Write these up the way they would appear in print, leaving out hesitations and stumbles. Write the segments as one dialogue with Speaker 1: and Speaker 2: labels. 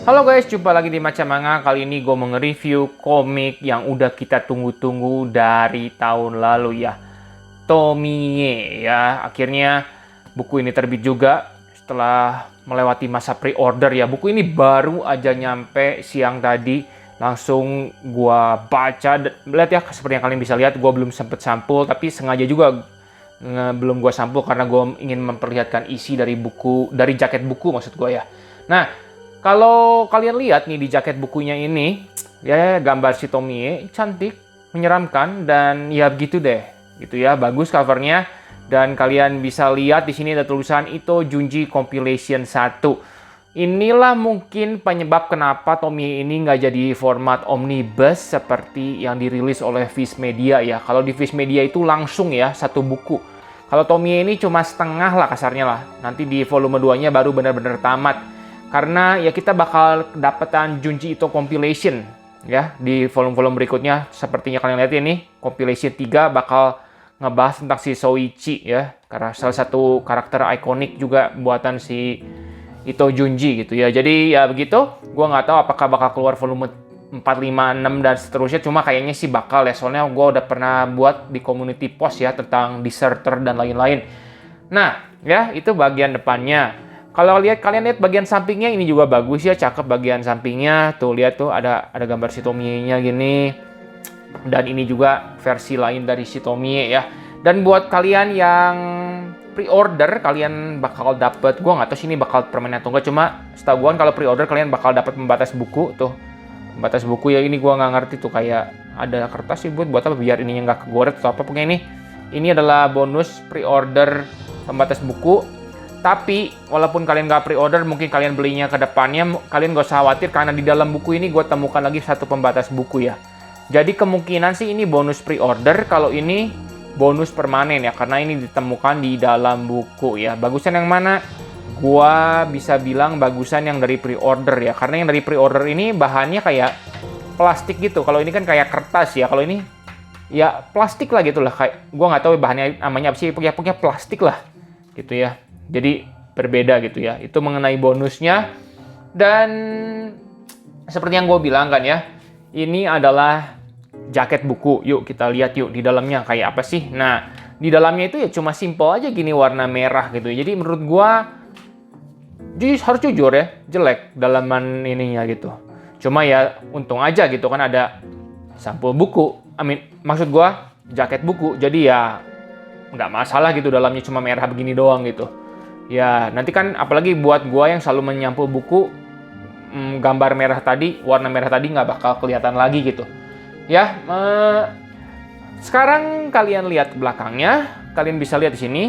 Speaker 1: Halo guys, jumpa lagi di Macam Manga. Kali ini gue mau nge-review komik yang udah kita tunggu-tunggu dari tahun lalu ya. Tomie ya. Akhirnya buku ini terbit juga setelah melewati masa pre-order ya. Buku ini baru aja nyampe siang tadi. Langsung gue baca. Lihat ya, seperti yang kalian bisa lihat, gue belum sempet sampul. Tapi sengaja juga belum gue sampul karena gue ingin memperlihatkan isi dari buku, dari jaket buku maksud gue ya. Nah, kalau kalian lihat nih di jaket bukunya ini, ya gambar si Tomie cantik, menyeramkan, dan ya begitu deh, gitu ya, bagus covernya. Dan kalian bisa lihat di sini ada tulisan Ito Junji Compilation 1. Inilah mungkin penyebab kenapa Tomie ini nggak jadi format omnibus seperti yang dirilis oleh Viz Media ya. Kalau di Viz Media itu langsung ya, satu buku. Kalau Tomie ini cuma setengah lah kasarnya lah. Nanti di volume 2-nya baru benar-benar tamat. Karena ya kita bakal dapetan Junji Ito Compilation ya di volume-volume berikutnya. Sepertinya kalian lihat ini, Compilation 3 bakal ngebahas tentang si Soichi ya. Karena salah satu karakter ikonik juga buatan si Ito Junji gitu ya. Jadi ya begitu, gue nggak tahu apakah bakal keluar volume 4, 5, 6 dan seterusnya. Cuma kayaknya sih bakal ya, soalnya gue udah pernah buat di community post ya tentang Deserter dan lain-lain. Nah ya, itu bagian depannya. Kalau kalian lihat bagian sampingnya, ini juga bagus ya, cakep bagian sampingnya. Tuh lihat tuh ada gambar si Tomie-nya gini. Dan ini juga versi lain dari si Tomie ya. Dan buat kalian yang pre-order, kalian bakal dapet, gua nggak tahu sih ini bakal permanen atau enggak, cuma setahu gua kalau pre-order kalian bakal dapat pembatas buku tuh. Pembatas buku ya, ini gua nggak ngerti tuh, kayak ada kertas sih buat apa, biar ininya nggak kegoret atau apa. Pokoknya ini adalah bonus pre-order pembatas buku. Tapi, walaupun kalian nggak pre-order, mungkin kalian belinya ke depannya, kalian nggak usah khawatir, karena di dalam buku ini gue temukan lagi satu pembatas buku ya. Jadi kemungkinan sih ini bonus pre-order, kalau ini bonus permanen ya, karena ini ditemukan di dalam buku ya. Bagusan yang mana? Gue bisa bilang bagusan yang dari pre-order ya, karena yang dari pre-order ini bahannya kayak plastik gitu. Kalau ini kan kayak kertas ya, kalau ini ya plastik lah gitu lah. Kayak, gue nggak tahu bahannya namanya apa sih, pokoknya plastik lah gitu ya. Jadi berbeda gitu ya. Itu mengenai bonusnya. Dan seperti yang gue bilang kan ya, ini adalah jaket buku. Yuk kita lihat yuk di dalamnya kayak apa sih. Nah, di dalamnya itu ya cuma simple aja gini, warna merah gitu. Jadi menurut gue, harus jujur ya, jelek dalaman ininya gitu. Cuma ya untung aja gitu kan ada sampul buku. Maksud gue jaket buku. Jadi ya nggak masalah gitu, dalamnya cuma merah begini doang gitu. Ya, nanti kan apalagi buat gua yang selalu menyampul buku, gambar merah tadi, warna merah tadi nggak bakal kelihatan lagi gitu. Ya, sekarang kalian lihat belakangnya, kalian bisa lihat di sini,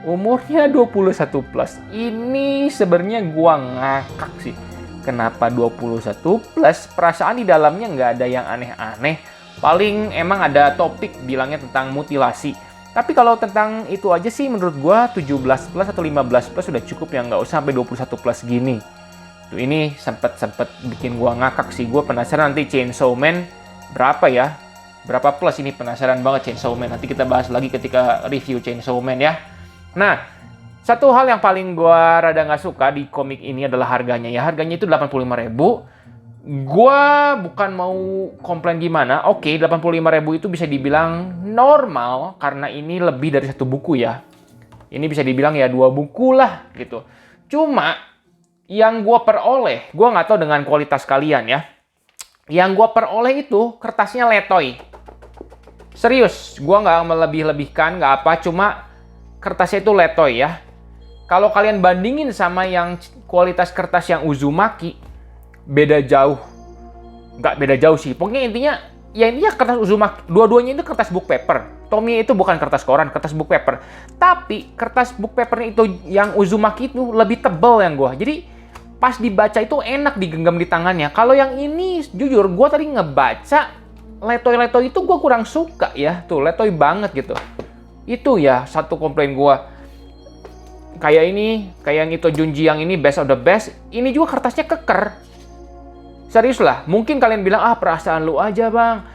Speaker 1: umurnya 21 plus. Ini sebenarnya gua ngakak sih. Kenapa 21 plus? Perasaan di dalamnya nggak ada yang aneh-aneh. Paling emang ada topik bilangnya tentang mutilasi. Tapi kalau tentang itu aja sih menurut gua 17 plus atau 15 plus sudah cukup ya, nggak usah sampai 21 plus gini. Tuh ini sempet bikin gua ngakak sih. Gua penasaran nanti Chainsaw Man berapa ya? Berapa plus ini, penasaran banget Chainsaw Man. Nanti kita bahas lagi ketika review Chainsaw Man ya. Nah, satu hal yang paling gua rada nggak suka di komik ini adalah harganya ya. Harganya itu 85.000. Gua bukan mau komplain gimana. Oke, 85.000 itu bisa dibilang normal karena ini lebih dari satu buku ya. Ini bisa dibilang ya 2 buku lah gitu. Cuma yang gua peroleh, gua nggak tahu dengan kualitas kalian ya. Yang gua peroleh itu kertasnya letoy. Serius, gua nggak melebih-lebihkan, nggak apa. Cuma kertasnya itu letoy ya. Kalau kalian bandingin sama yang kualitas kertas yang Uzumaki, beda jauh. Nggak beda jauh sih. Pokoknya intinya kertas Uzumaki. Dua-duanya itu kertas book paper. Tomie itu bukan kertas koran, kertas book paper. Tapi kertas book papernya itu yang Uzumaki itu lebih tebal yang gua. Jadi pas dibaca itu enak digenggam di tangannya. Kalau yang ini jujur gua tadi ngebaca letoy-letoy itu gua kurang suka ya. Tuh letoy banget gitu. Itu ya satu komplain gua. Kayak ini, kayak yang Ito Junji yang ini best of the best. Ini juga kertasnya keker. Serius lah, mungkin kalian bilang, perasaan lu aja bang.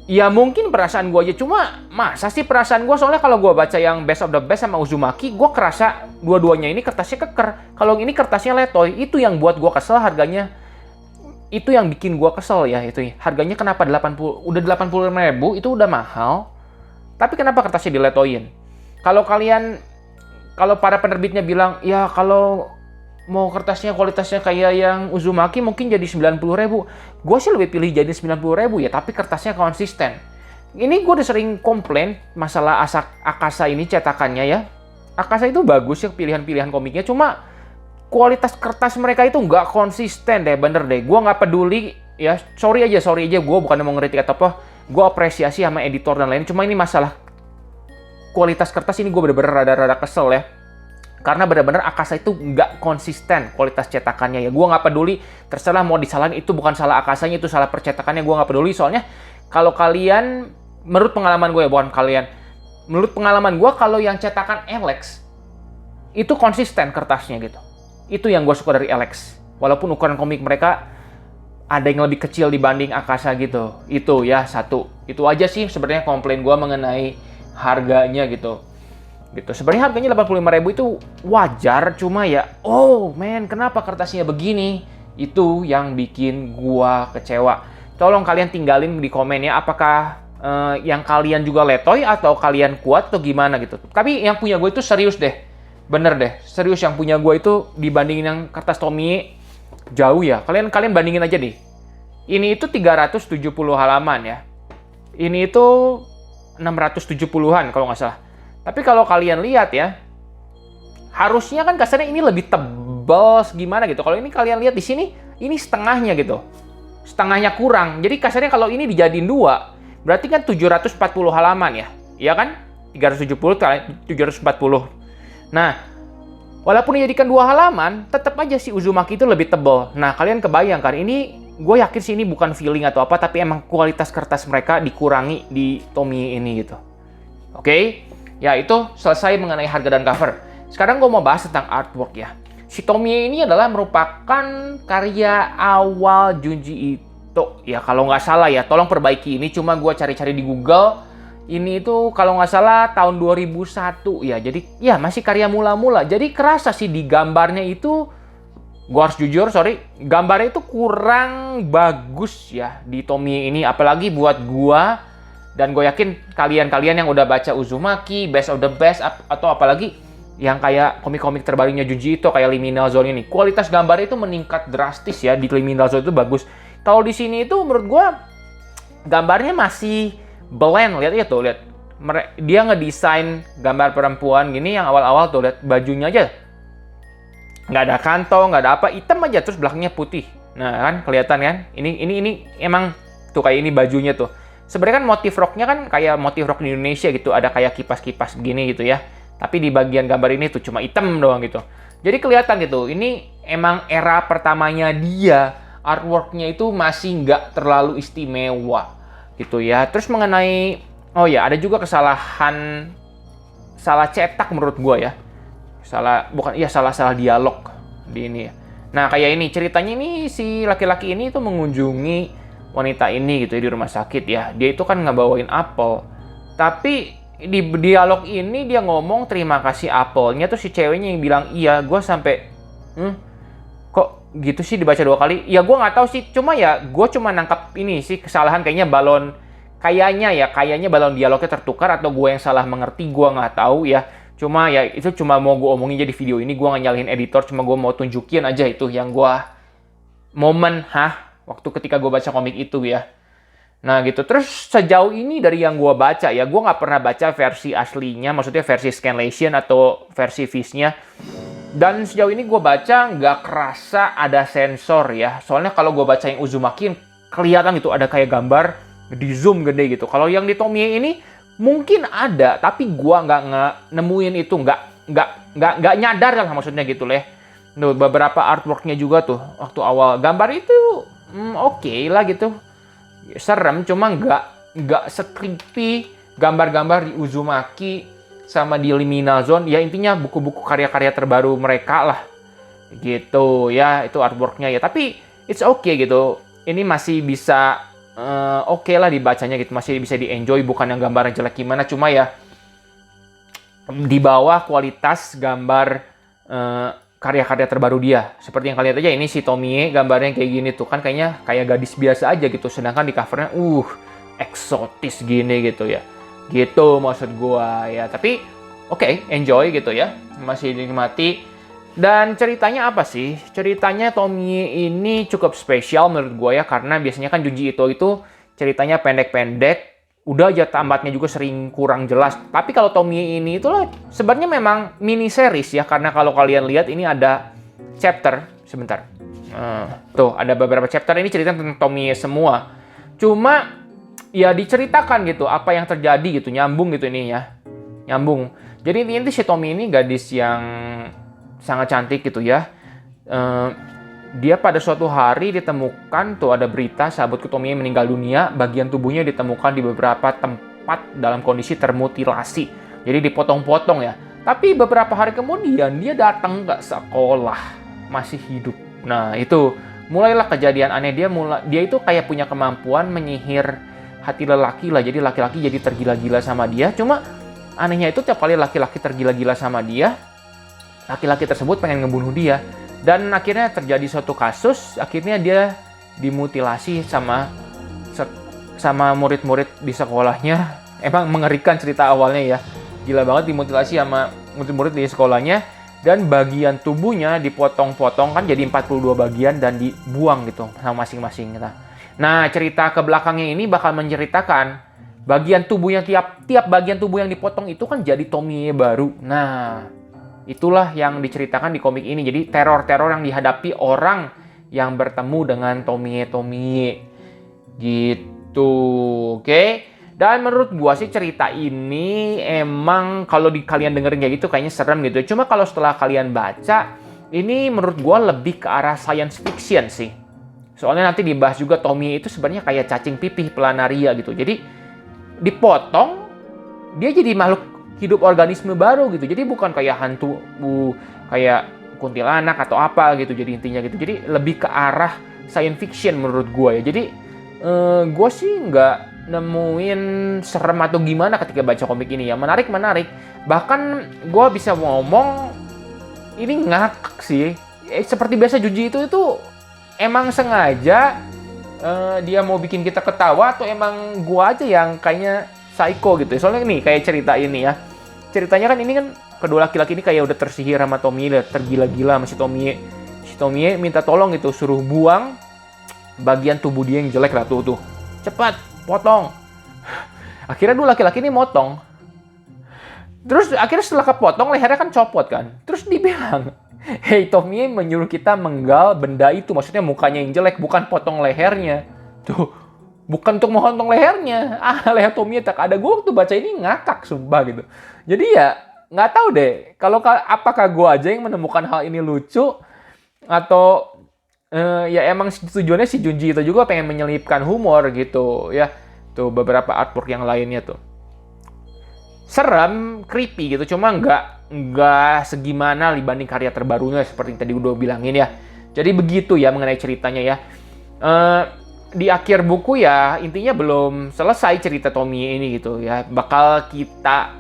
Speaker 1: Ya mungkin perasaan gue aja, cuma masa sih perasaan gue? Soalnya kalau gue baca yang best of the best sama Uzumaki, gue kerasa dua-duanya ini kertasnya keker. Kalau ini kertasnya letoy, itu yang buat gue kesel harganya Itu yang bikin gua kesel ya, itu harganya kenapa 80, udah 85.000 itu udah mahal, tapi kenapa kertasnya diletoin? Kalau para penerbitnya bilang ya kalau mau kertasnya kualitasnya kayak yang Uzumaki mungkin jadi 90.000, gue sih lebih pilih jadi 90.000 ya, tapi kertasnya konsisten. Ini gue udah sering komplain masalah Akasa ini cetakannya ya. Akasa itu bagus ya pilihan-pilihan komiknya, cuma kualitas kertas mereka itu nggak konsisten deh, bener deh. Gue nggak peduli ya, sorry aja gue bukan mau ngeritik atau apa, gue apresiasi sama editor dan lain, cuma ini masalah kualitas kertas ini gue bener-bener rada-rada kesel ya, karena bener-bener Akasa itu nggak konsisten kualitas cetakannya ya. Gue nggak peduli, terserah mau disalahin, itu bukan salah Akasanya, itu salah percetakannya, gue nggak peduli. Soalnya kalau kalian, menurut pengalaman gue ya, bukan kalian, menurut pengalaman gue kalau yang cetakan Alex itu konsisten kertasnya gitu. Itu yang gue suka dari Alex. Walaupun ukuran komik mereka ada yang lebih kecil dibanding Akasa gitu. Itu ya satu. Itu aja sih sebenarnya komplain gue mengenai harganya gitu. Sebenarnya harganya 85.000 itu wajar, cuma ya oh man, kenapa kertasnya begini? Itu yang bikin gue kecewa. Tolong kalian tinggalin di komen ya, apakah yang kalian juga letoy atau kalian kuat atau gimana gitu. Tapi yang punya gue itu serius deh. Bener deh, serius yang punya gue itu dibandingin yang kertas Tomie jauh ya. Kalian bandingin aja deh. Ini itu 370 halaman ya. Ini itu 670-an kalau nggak salah. Tapi kalau kalian lihat ya, harusnya kan kasarnya ini lebih tebal gimana gitu. Kalau ini kalian lihat di sini, ini setengahnya gitu. Setengahnya kurang. Jadi kasarnya kalau ini dijadiin 2, berarti kan 740 halaman ya. Iya kan? 370 kali 740. Nah, walaupun dijadikan 2 halaman, tetap aja si Uzumaki itu lebih tebal. Nah, kalian kebayang kan, ini gue yakin sih ini bukan feeling atau apa, tapi emang kualitas kertas mereka dikurangi di Tomie ini gitu. Oke? Ya, itu selesai mengenai harga dan cover. Sekarang gue mau bahas tentang artwork ya. Si Tomie ini adalah merupakan karya awal Junji Ito. Ya, kalau nggak salah ya, tolong perbaiki ini. Cuma gue cari-cari di Google. Ini itu kalau nggak salah tahun 2001 ya. Jadi ya masih karya mula-mula. Jadi kerasa sih di gambarnya itu, gua harus jujur, sorry, gambarnya itu kurang bagus ya di Tomie ini. Apalagi buat gua, dan gue yakin kalian-kalian yang udah baca Uzumaki, Best of the Best, atau apalagi yang kayak komik-komik terbarunya Junji Ito kayak Liminal Zone ini. Kualitas gambarnya itu meningkat drastis ya, di Liminal Zone itu bagus. Kalau di sini itu menurut gua gambarnya masih blend, lihat ya tuh, lihat. Dia ngedesain gambar perempuan gini yang awal-awal tuh, lihat bajunya aja. Nggak ada kantong, nggak ada apa, hitam aja terus belakangnya putih. Nah, kan kelihatan kan? Ini emang tuh kayak ini bajunya tuh. Sebenarnya kan motif roknya kan kayak motif rok di Indonesia gitu, ada kayak kipas-kipas begini gitu ya. Tapi di bagian gambar ini tuh cuma hitam doang gitu. Jadi kelihatan gitu, ini emang era pertamanya dia, artworknya itu masih nggak terlalu istimewa gitu ya. Terus mengenai, oh ya, ada juga kesalahan, salah cetak menurut gua ya. Salah dialog di ini ya. Nah, kayak ini ceritanya, ini si laki-laki ini tuh mengunjungi wanita ini gitu ya di rumah sakit ya. Dia itu kan ngebawain apel. Tapi di dialog ini dia ngomong terima kasih apelnya, tuh si ceweknya yang bilang iya. Gua sampai kok gitu sih dibaca 2 kali? Ya gue nggak tahu sih, cuma gue nangkap ini sih kesalahan, kayaknya balon dialognya tertukar, atau gue yang salah mengerti, gue nggak tahu ya. Cuma ya itu cuma mau gue omongin jadi video ini, gue nggak nyalahin editor, cuma gue mau tunjukin aja itu yang gue momen waktu ketika gue baca komik itu ya. Nah gitu, terus sejauh ini dari yang gue baca ya, gue nggak pernah baca versi aslinya, maksudnya versi scanlation atau versi Viz-nya. Dan sejauh ini gue baca nggak kerasa ada sensor ya. Soalnya kalau gue baca yang Uzumaki kelihatan gitu ada kayak gambar di zoom gede gitu. Kalau yang di Tomie ini mungkin ada, tapi gue nggak nemuin itu, nggak nyadar lah maksudnya gitu lah. Tuh, beberapa artworknya juga tuh waktu awal gambar itu oke lah gitu, serem, cuma nggak se-creepy gambar-gambar di Uzumaki sama di Liminal Zone. Ya intinya buku-buku karya-karya terbaru mereka lah gitu ya, itu artworknya ya. Tapi it's okay gitu, ini masih bisa oke lah dibacanya gitu, masih bisa di-enjoy, bukan yang gambarnya jelek gimana, cuma ya di bawah kualitas gambar karya-karya terbaru dia. Seperti yang kalian lihat aja, ini si Tomie gambarnya kayak gini tuh, kan kayaknya kayak gadis biasa aja gitu, sedangkan di covernya eksotis gini gitu ya. Gitu maksud gua ya. Tapi oke, enjoy gitu ya, masih dinikmati. Dan ceritanya apa sih? Ceritanya Tomie ini cukup spesial menurut gua ya, karena biasanya kan Junji Ito itu ceritanya pendek-pendek, udah aja tamatnya juga sering kurang jelas. Tapi kalau Tomie ini itulah sebenarnya memang mini series ya, karena kalau kalian lihat ini ada chapter, sebentar. Tuh, ada beberapa chapter, ini cerita tentang Tomie semua. Cuma ya diceritakan gitu apa yang terjadi gitu, nyambung gitu ini ya. Nyambung. Jadi ini si Tomie ini gadis yang sangat cantik gitu ya. Dia pada suatu hari ditemukan, tuh ada berita sahabatku Tomie meninggal dunia, bagian tubuhnya ditemukan di beberapa tempat dalam kondisi termutilasi. Jadi dipotong-potong ya. Tapi beberapa hari kemudian dia datang ke sekolah, masih hidup. Nah itu mulailah kejadian aneh. Dia itu kayak punya kemampuan menyihir hati lelaki lah. Jadi laki-laki jadi tergila-gila sama dia. Cuma anehnya itu tiap kali laki-laki tergila-gila sama dia, laki-laki tersebut pengen ngebunuh dia. Dan akhirnya terjadi suatu kasus, akhirnya dia dimutilasi sama murid-murid di sekolahnya. Emang mengerikan cerita awalnya ya. Gila banget, dimutilasi sama murid-murid di sekolahnya. Dan bagian tubuhnya dipotong-potong kan jadi 42 bagian dan dibuang gitu sama masing-masing. Nah cerita ke belakangnya ini bakal menceritakan bagian tubuhnya, tiap bagian tubuh yang dipotong itu kan jadi Tomie baru. Nah itulah yang diceritakan di komik ini. Jadi teror-teror yang dihadapi orang yang bertemu dengan Tomie gitu. Oke. Dan menurut gua sih cerita ini emang kalau kalian dengerin kayak gitu kayaknya serem gitu. Cuma kalau setelah kalian baca, ini menurut gua lebih ke arah science fiction sih. Soalnya nanti dibahas juga Tomie itu sebenarnya kayak cacing pipih planaria gitu. Jadi dipotong, dia jadi makhluk hidup organisme baru gitu. Jadi bukan kayak hantu, kayak kuntilanak atau apa gitu. Jadi intinya gitu. Jadi lebih ke arah science fiction menurut gue ya. Jadi gue sih nggak nemuin serem atau gimana ketika baca komik ini ya. Menarik. Bahkan gue bisa ngomong ini ngakak sih. Seperti biasa Junji itu emang sengaja dia mau bikin kita ketawa atau emang gue aja yang kayaknya psycho gitu. Soalnya nih kayak cerita ini ya. Ceritanya kan ini kan kedua laki-laki ini kayak udah tersihir sama Tomie, tergila-gila sama si Tomie. Si Tomie minta tolong gitu, suruh buang bagian tubuh dia yang jelek lah tuh. Cepat, potong. Akhirnya dua laki-laki ini motong. Terus akhirnya setelah kepotong lehernya kan copot kan. Terus dibilang, "Hey, Tomie menyuruh kita menggal benda itu." Maksudnya mukanya yang jelek, bukan potong lehernya. Tuh. Bukan untuk memotong lehernya. Leher Tomie tak ada. Gue waktu baca ini ngakak sumpah gitu. Jadi ya nggak tahu deh. Apakah gue aja yang menemukan hal ini lucu atau ya emang tujuannya si Junji itu juga pengen menyelipkan humor gitu ya. Tuh beberapa artwork yang lainnya tuh serem, creepy gitu. Cuma nggak segimana dibanding karya terbarunya seperti yang tadi udah bilangin ya. Jadi begitu ya mengenai ceritanya ya. Di akhir buku ya intinya belum selesai cerita Tomie ini gitu ya. Bakal kita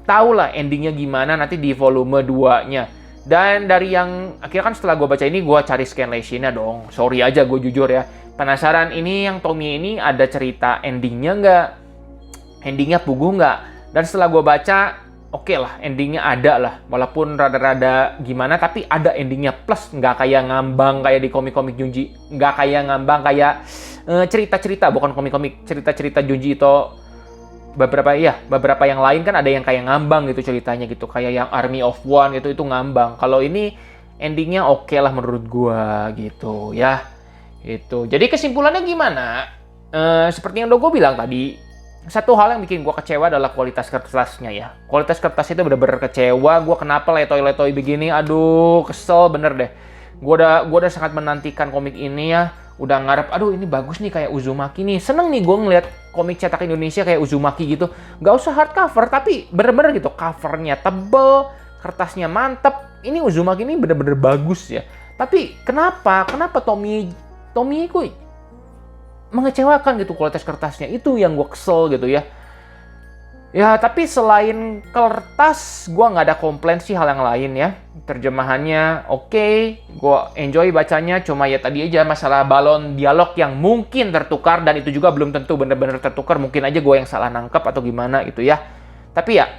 Speaker 1: tahu lah endingnya gimana nanti di volume 2-nya. Dan dari yang akhirnya kan setelah gue baca ini gue cari scanlationnya dong. Sorry aja gue jujur ya. Penasaran ini yang Tomie ini ada cerita endingnya nggak? Endingnya puguh nggak? Dan setelah gue baca oke lah, endingnya ada lah. Walaupun rada-rada gimana, tapi ada endingnya. Plus, nggak kayak ngambang kayak di komik-komik Junji. Nggak kayak ngambang kayak cerita-cerita, bukan komik-komik. Cerita-cerita Junji itu beberapa yang lain kan ada yang kayak ngambang gitu ceritanya gitu. Kayak yang Army of One gitu, itu ngambang. Kalau ini endingnya oke lah menurut gua gitu ya. Itu. Jadi kesimpulannya gimana? Seperti yang udah gue bilang tadi, satu hal yang bikin gue kecewa adalah kualitas kertasnya ya. Kualitas kertas itu bener-bener kecewa. Gue kenapa letoy-letoy begini? Aduh, kesel bener deh. Gue udah sangat menantikan komik ini ya. Udah ngarep, aduh ini bagus nih kayak Uzumaki nih. Seneng nih gue ngeliat komik cetak Indonesia kayak Uzumaki gitu. Gak usah hardcover, tapi bener-bener gitu. Covernya tebel, kertasnya mantep. Ini Uzumaki ini bener-bener bagus ya. Tapi kenapa Tomie mengecewakan gitu kualitas kertasnya. Itu yang gue kesel gitu ya. Ya, tapi selain kertas, gue nggak ada komplain sih hal yang lain ya. Terjemahannya oke, gue enjoy bacanya. Cuma ya tadi aja masalah balon dialog yang mungkin tertukar, dan itu juga belum tentu bener-bener tertukar. Mungkin aja gue yang salah nangkep atau gimana gitu ya. Tapi ya,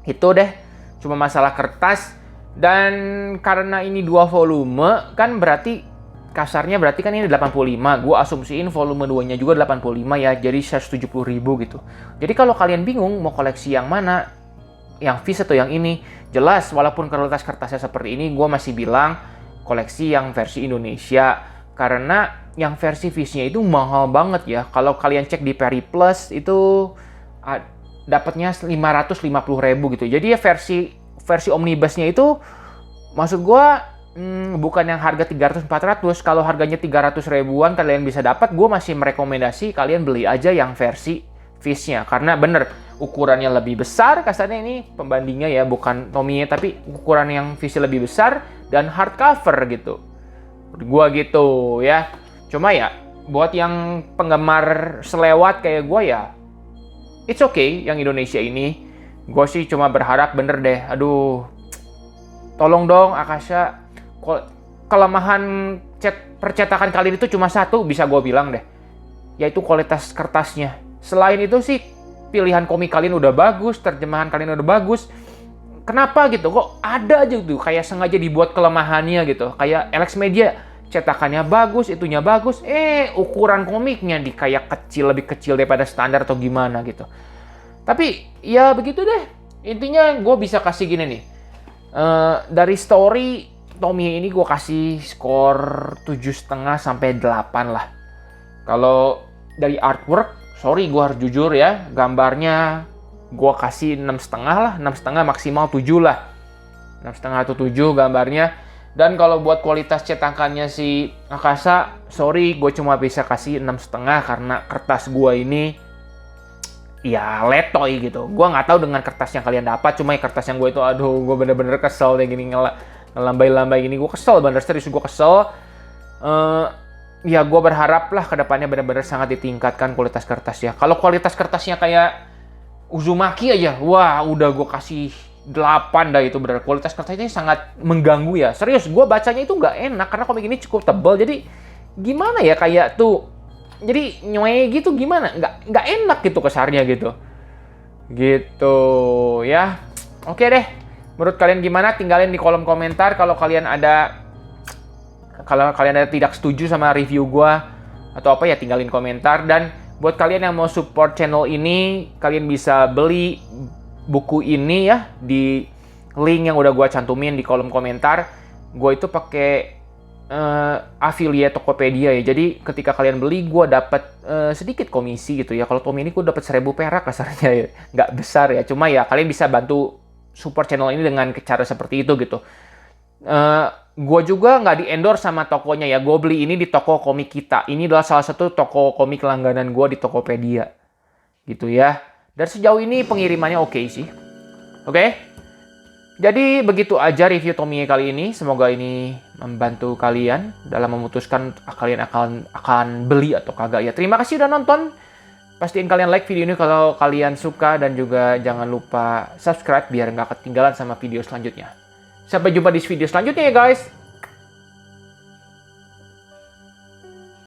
Speaker 1: itu deh. Cuma masalah kertas. Dan karena ini 2 volume, kan berarti kasarnya berarti kan ini 85. Gue asumsiin volume 2-nya juga 85 ya. Jadi 170.000 gitu. Jadi kalau kalian bingung mau koleksi yang mana, yang Viz atau yang ini, jelas walaupun kualitas kertasnya seperti ini, gue masih bilang koleksi yang versi Indonesia. Karena yang versi Viz-nya itu mahal banget ya. Kalau kalian cek di Periplus itu dapatnya 550.000 gitu. Jadi ya versi omnibusnya itu, maksud gue, bukan yang harga 300-400. Kalau harganya 300 ribuan kalian bisa dapat, gue masih merekomendasi kalian beli aja yang versi Viz-nya. Karena bener, ukurannya lebih besar, kasarnya ini pembandingnya ya, bukan Tomie, tapi ukuran yang Viz-nya lebih besar, dan hardcover gitu. Gue gitu ya. Cuma ya, buat yang penggemar selewat kayak gue ya, it's okay yang Indonesia ini. Gue sih cuma berharap bener deh, aduh, tolong dong Akasha, kelemahan percetakan kalian itu cuma satu, bisa gue bilang deh, yaitu kualitas kertasnya. Selain itu sih, pilihan komik kalian udah bagus, terjemahan kalian udah bagus. Kenapa gitu? Kok ada aja tuh kayak sengaja dibuat kelemahannya gitu. Kayak Alex Media, cetakannya bagus, itunya bagus, ukuran komiknya kayak kecil, lebih kecil daripada standar atau gimana gitu. Tapi ya begitu deh. Intinya gue bisa kasih gini nih. Dari story Tomie ini gue kasih skor 7,5 sampai 8 lah. Kalau dari artwork, sorry gue harus jujur ya, gambarnya gue kasih 6,5 lah, 6,5 maksimal 7 lah. 6,5 atau 7 gambarnya. Dan kalau buat kualitas cetakannya si Akasha, sorry gue cuma bisa kasih 6,5 karena kertas gue ini ya letoy gitu. Gue nggak tahu dengan kertas yang kalian dapat, cuma kertas yang gue itu, aduh, gue bener-bener kesel deh gini ngelambai-lambai gini. Gue kesel, bener serius gue kesel. Ya gue berharap lah kedepannya bener-bener sangat ditingkatkan kualitas kertasnya. Kalau kualitas kertasnya kayak Uzumaki aja, wah udah gue kasih 8 dah itu, bener. Kualitas kertasnya sangat mengganggu ya. Serius, gue bacanya itu nggak enak karena komik ini cukup tebal. Jadi gimana ya, kayak tuh, jadi nyoe gitu gimana, nggak enak gitu kesarnya gitu ya. Oke deh, menurut kalian gimana, tinggalin di kolom komentar. Kalau kalian ada tidak setuju sama review gua atau apa ya, tinggalin komentar. Dan buat kalian yang mau support channel ini, kalian bisa beli buku ini ya di link yang udah gua cantumin di kolom komentar. Gua itu pakai affiliate Tokopedia ya. Jadi ketika kalian beli, gue dapat sedikit komisi gitu ya. Kalau Tomie ini gue dapat 1.000 perak kasarnya ya. Nggak besar ya. Cuma ya kalian bisa bantu support channel ini dengan cara seperti itu gitu. Gue juga nggak di-endorse sama tokonya ya. Gue beli ini di toko komik kita. Ini adalah salah satu toko komik langganan gue di Tokopedia. Gitu ya. Dan sejauh ini pengirimannya oke sih. Oke? Jadi begitu aja review Tomie kali ini. Semoga ini membantu kalian dalam memutuskan kalian akan beli atau kagak ya. Terima kasih udah nonton. Pastiin kalian like video ini kalau kalian suka, dan juga jangan lupa subscribe biar nggak ketinggalan sama video selanjutnya. Sampai jumpa di video selanjutnya ya guys.